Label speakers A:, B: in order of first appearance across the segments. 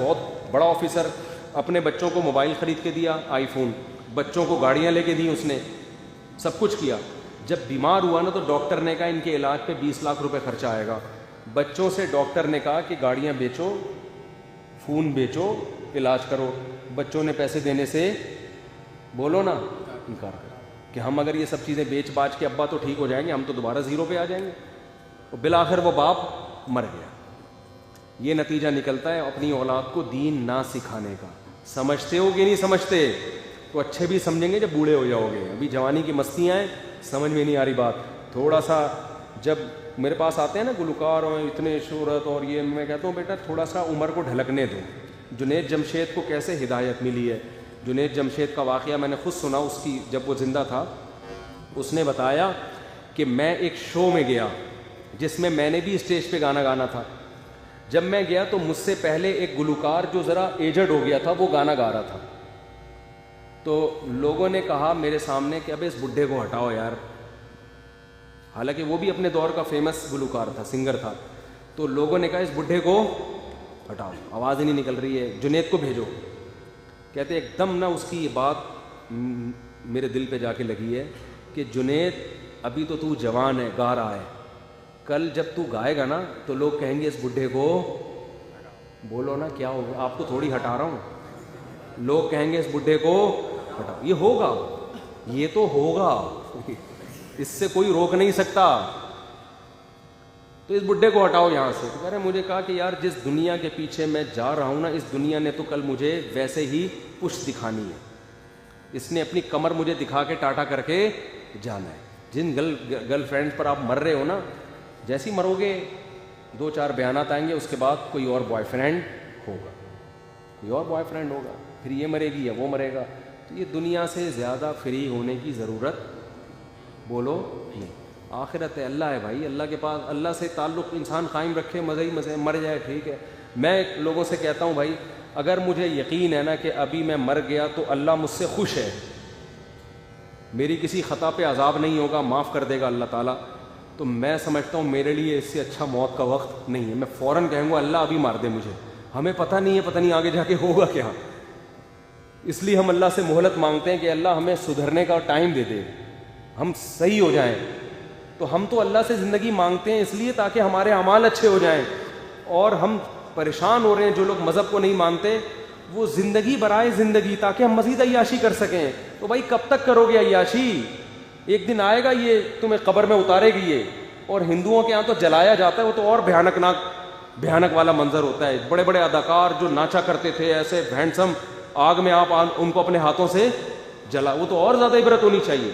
A: بہت بڑا آفیسر, اپنے بچوں کو موبائل خرید کے دیا, آئی فون, بچوں کو گاڑیاں لے کے دی اس نے, سب کچھ کیا. جب بیمار ہوا نا تو ڈاکٹر نے کہا ان کے علاج پہ 20 لاکھ روپے خرچہ آئے گا. بچوں سے ڈاکٹر نے کہا کہ گاڑیاں بیچو, فون بیچو, علاج کرو. بچوں نے پیسے دینے سے بولو نا انکار کر کہ ہم اگر یہ سب چیزیں بیچ باچ کے ابا تو ٹھیک ہو جائیں گے, ہم تو دوبارہ زیرو پہ آ جائیں گے. اور بالآخر وہ باپ مر گیا. یہ نتیجہ نکلتا ہے اپنی اولاد کو دین نہ سکھانے کا. سمجھتے ہو کہ نہیں سمجھتے؟ تو اچھے بھی سمجھیں گے جب بوڑھے ہو جاؤ گے. ابھی جوانی کی مستیاں ہیں, سمجھ میں نہیں آ رہی بات. تھوڑا سا جب میرے پاس آتے ہیں نا گلوکار اور اتنے شہرت اور یہ, میں کہتا ہوں بیٹا تھوڑا سا عمر کو ڈھلکنے دو. جنید جمشید کو کیسے ہدایت ملی ہے, جنید جمشید کا واقعہ میں نے خود سنا. اس کی جب وہ زندہ تھا اس نے بتایا کہ میں ایک شو میں گیا جس میں نے بھی اسٹیج پہ گانا گانا تھا. جب میں گیا تو مجھ سے پہلے ایک گلوکار جو ذرا ایجڈ ہو گیا تھا وہ گانا گا رہا تھا. تو لوگوں نے کہا میرے سامنے کہ ابے اس بڈھے کو ہٹاؤ یار, حالانکہ وہ بھی اپنے دور کا فیمس گلوکار تھا, سنگر تھا. تو لوگوں نے کہا اس بڈھے کو ہٹاؤ, آواز ہی نہیں نکل رہی ہے, جنید کو بھیجو. کہتے ایک دم نا اس کی یہ بات میرے دل پہ جا کے لگی ہے کہ جنید ابھی تو جوان ہے, گا رہا ہے, کل جب تو گائے گا نا تو لوگ کہیں گے اس بڈھے کو بولو نا کیا ہوگا, آپ کو تھوڑی ہٹا رہا ہوں, لوگ کہیں گے اس بڈھے کو ہٹاؤ. یہ ہوگا, یہ تو ہوگا, اس سے کوئی روک نہیں سکتا. تو اس بڈھے کو ہٹاؤ یہاں سے. تو کہہ رہے مجھے کہا کہ یار جس دنیا کے پیچھے میں جا رہا ہوں نا, اس دنیا نے تو کل مجھے ویسے ہی پشت دکھانی ہے. اس نے اپنی کمر مجھے دکھا کے ٹاٹا کر کے جانا ہے. جن گرل فرینڈ پر آپ مر رہے ہو نا, جیسے ہی مرو گے 2-4 بیانات آئیں گے, اس کے بعد کوئی اور بوائے فرینڈ ہوگا, کوئی اور بوائے فرینڈ ہوگا, پھر یہ مرے گی یا وہ مرے گا. تو یہ دنیا سے زیادہ فری ہونے کی ضرورت بولو نہیں. آخرت ہے, اللہ ہے بھائی, اللہ کے پاس, اللہ سے تعلق انسان قائم رکھے, مزے ہی مزے, مر جائے ٹھیک ہے. میں لوگوں سے کہتا ہوں بھائی اگر مجھے یقین ہے نا کہ ابھی میں مر گیا تو اللہ مجھ سے خوش ہے, میری کسی خطا پہ عذاب نہیں ہوگا, معاف کر دے گا اللہ تعالیٰ, تو میں سمجھتا ہوں میرے لیے اس سے اچھا موت کا وقت نہیں ہے. میں فوراً کہوں گا اللہ ابھی مار دے مجھے, ہمیں پتہ نہیں ہے, پتہ نہیں آگے جا کے ہوگا کیا. اس لیے ہم اللہ سے مہلت مانگتے ہیں کہ اللہ ہمیں سدھرنے کا ٹائم دے دے, ہم صحیح ہو جائیں. تو ہم تو اللہ سے زندگی مانگتے ہیں اس لیے تاکہ ہمارے اعمال اچھے ہو جائیں, اور ہم پریشان ہو رہے ہیں جو لوگ مذہب کو نہیں مانتے, وہ زندگی برائے زندگی تاکہ ہم مزید عیاشی کر سکیں. تو بھائی کب تک کرو گے عیاشی؟ ایک دن آئے گا یہ تمہیں قبر میں اتارے گی یہ. اور ہندوؤں کے یہاں تو جلایا جاتا ہے, وہ تو اور بھیانک والا منظر ہوتا ہے. بڑے بڑے اداکار جو ناچا کرتے تھے ایسے ہینڈسم, آگ میں آپ ان کو اپنے ہاتھوں سے جلا, وہ تو اور زیادہ عبرت ہونی چاہیے.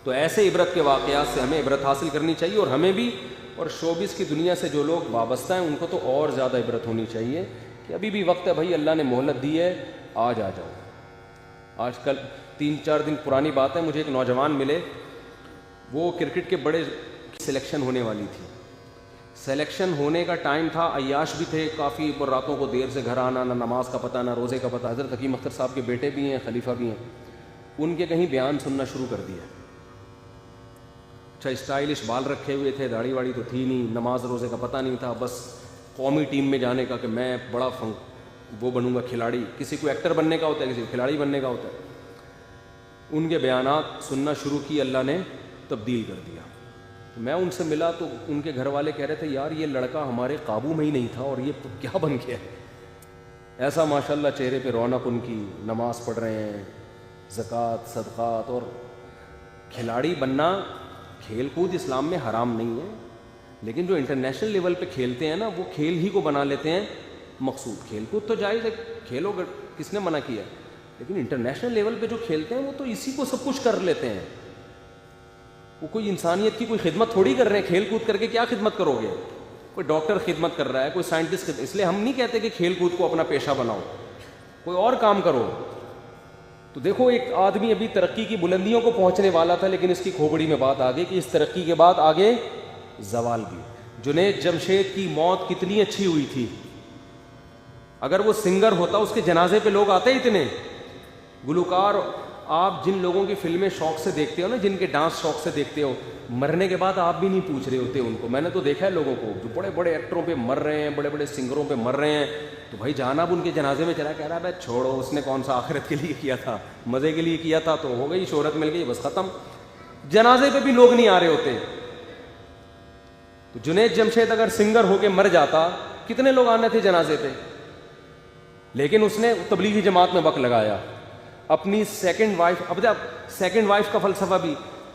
A: تو ایسے عبرت کے واقعات سے ہمیں عبرت حاصل کرنی چاہیے, اور ہمیں بھی, اور شوبز کی دنیا سے جو لوگ وابستہ ہیں ان کو تو اور زیادہ عبرت ہونی چاہیے کہ ابھی بھی وقت ہے بھائی, اللہ نے مہلت دی ہے, آج آ جاؤ. آج کل 3-4 دن پرانی بات ہے, مجھے ایک نوجوان ملے, وہ کرکٹ کے بڑے سلیکشن ہونے والی تھی, سلیکشن ہونے کا ٹائم تھا, عیاش بھی تھے کافی, پر راتوں کو دیر سے گھر آنا, نہ نماز کا پتہ نہ روزے کا پتہ. حضرت حکیم اختر صاحب کے بیٹے بھی ہیں, خلیفہ بھی ہیں, ان کے کہیں بیان سننا شروع کر دیا. اچھا اسٹائلش بال رکھے ہوئے تھے, داڑھی واڑی تو تھی نہیں, نماز روزے کا پتہ نہیں تھا, بس قومی ٹیم میں جانے کا کہ میں بڑا وہ بنوں گا کھلاڑی. کسی کو ایکٹر بننے کا ہوتا ہے, کسی کو کھلاڑی بننے کا ہوتا ہے. ان کے بیانات سننا شروع کی, اللہ نے تبدیل کر دیا. میں ان سے ملا تو ان کے گھر والے کہہ رہے تھے یار یہ لڑکا ہمارے قابو میں ہی نہیں تھا اور یہ کیا بن گیا ہے. ایسا ماشاءاللہ چہرے پہ رونق ان کی, نماز پڑھ رہے ہیں, زکوٰۃ صدقات. اور کھلاڑی بننا, کھیل کود اسلام میں حرام نہیں ہے, لیکن جو انٹرنیشنل لیول پہ کھیلتے ہیں نا وہ کھیل ہی کو بنا لیتے ہیں مقصود. کھیل کود تو جائز ہے, کھیلو, کس نے منع کیا, لیکن انٹرنیشنل لیول پہ جو کھیلتے ہیں وہ تو اسی کو سب کچھ کر لیتے ہیں. وہ کوئی انسانیت کی کوئی خدمت تھوڑی کر رہے ہیں, کھیل کود کر کے کیا خدمت کرو گے. کوئی ڈاکٹر خدمت کر رہا ہے, کوئی سائنٹسٹ اس لیے ہم نہیں کہتے کہ کھیل کود کو اپنا پیشہ بناؤ, کوئی اور کام کرو. تو دیکھو ایک آدمی ابھی ترقی کی بلندیوں کو پہنچنے والا تھا, لیکن اس کی کھوپڑی میں بات آ گئی کہ اس ترقی کے بعد آگے زوال بھی. جنید جمشید کی موت کتنی اچھی ہوئی تھی, اگر وہ سنگر ہوتا اس کے جنازے پہ لوگ آتے اتنے, گلوکار آپ جن لوگوں کی فلمیں شوق سے دیکھتے ہو نا, جن کے ڈانس شوق سے دیکھتے ہو, مرنے کے بعد آپ بھی نہیں پوچھ رہے ہوتے ان کو. میں نے تو دیکھا ہے لوگوں کو جو بڑے بڑے ایکٹروں پہ مر رہے ہیں, بڑے بڑے سنگروں پہ مر رہے ہیں, تو بھائی جانا اب ان کے جنازے میں چلا, کہہ رہا ہے بھائی چھوڑو, اس نے کون سا آخرت کے لیے کیا تھا, مزے کے لیے کیا تھا, تو ہو گئی, شہرت مل گئی, بس ختم. جنازے پہ بھی لوگ نہیں آ رہے ہوتے. تو جنید جمشید اگر سنگر ہو کے مر جاتا, کتنے لوگ آنے تھے جنازے پہ, لیکن اس نے تبلیغی جماعت میں وقت لگایا. اپنی سیکنڈ وائف, اب سیکنڈ وائف کا فلسفہ بھی,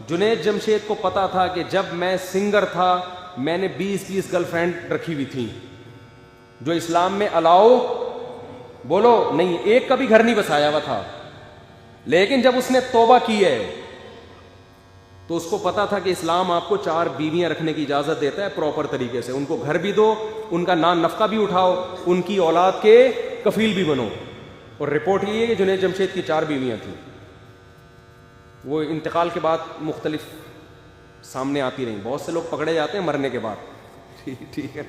A: جنید جمشید کو پتا تھا کہ جب میں سنگر تھا میں نے 20 گرل فرینڈ رکھی ہوئی تھی, جو اسلام میں الاؤ بولو نہیں, ایک کا بھی گھر نہیں بسایا ہوا تھا. لیکن جب اس نے توبہ کی ہے تو اس کو پتا تھا کہ اسلام آپ کو 4 بیویاں رکھنے کی اجازت دیتا ہے پراپر طریقے سے. ان کو گھر بھی دو, ان کا نان نفقہ بھی اٹھاؤ, ان کی اولاد کے کفیل بھی بنو. اور رپورٹ یہ ہے کہ جنید جمشید کی 4 بیویاں تھیں. وہ انتقال کے بعد مختلف سامنے آتی رہیں. بہت سے لوگ پکڑے جاتے ہیں مرنے کے بعد, ٹھیک ہے.